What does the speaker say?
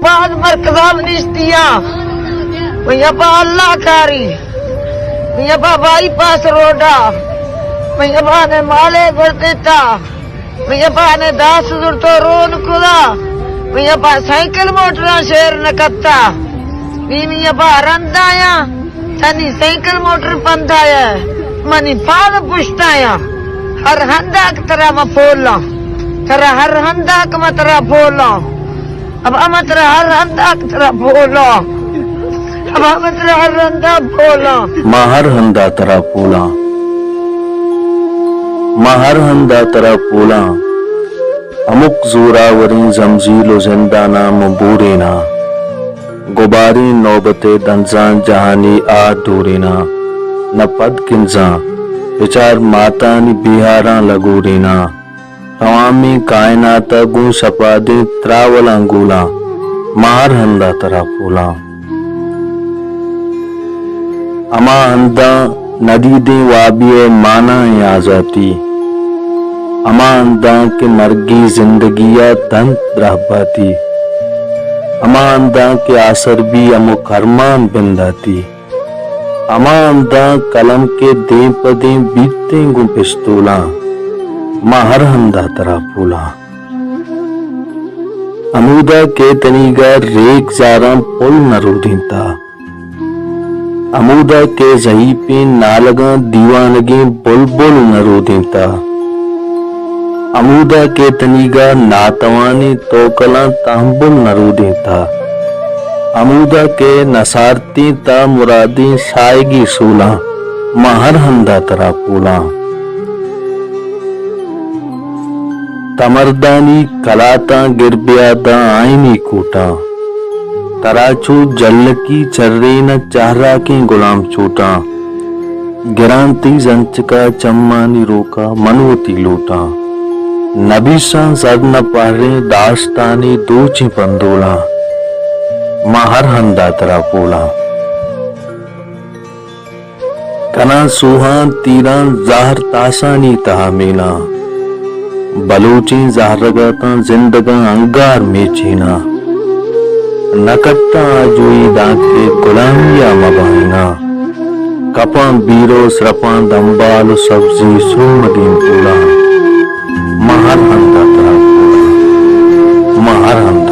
بعد مرکزام نشتیا میابا اللہ کاری میابا بائی پاس روڈا میابا نے مالے گڑتا میابا نے داس زرتو رون کلا میابا سائیکل موٹرا شیر نکتا میابا رندایا تنی سائیکل موٹر پندایا منی پاد پشتایا ہر ہنداک ترا ما پھولا ترا ہر ہنداک ما ترا پھولا اب اما ترا ہر ہنداک ترا پھولا اب اما ترا ہر ہندا پھولا ما ہر ہندا ترا پھولا ما ہر ہندا ترا پھولا امک زوراوری زمزیل و زندانا مبورینا غباری نوبت دنزان جہانی آ دورینا نہ پد کنزاں بچار ماتانی بیہاراں لگورینا عوامی کائنات گوں سپادی تراولاں گولا مار ہندا ترا پھولا اما ہندا ندیدیں وابی مانا آزاتی اما ہندا کے مرگی زندگیہ دن رہباتی اما ہندا کے آسر بھی امو کرمان بنداتی اما ہندا قلم کے دیں پدیں بیتیں گوں پستولا ما ہر ہندا ترا پھولا امودا کے تنیگا ریک زاراں پل نرو دینتا امودا کے زہیپیں نالگاں دیوانگیں بل بل نرو دینتا امودا کے تنیگا ناتوانی توکلاں تہمبل نرو دینتا امودا کے نصارتی تا مرادی سائیگی سولا ما ہر ہندا ترا پھولا تمردانی کلاتا گربیادا آئینی کوٹا تراچو جلکی چرین چہرا کی غلام چوٹا گرانتی زنچکا چمانی روکا منوتی لوٹا نبی سان زد نہ پہرے داستانی دوچی پندولا ما ہر ہندا ترا پھولا کنا سوہان تیران زہر تاسانی تہامینا بلوچی زہرگاتا زندگاں انگار میں چینا نکتا آجوئی دانکے غلامیہ مبائنا کپاں بیرو سرپاں دنبال سبزی سومدین پولا ما ہر ہندا ترا پھولا ما ہر ہندا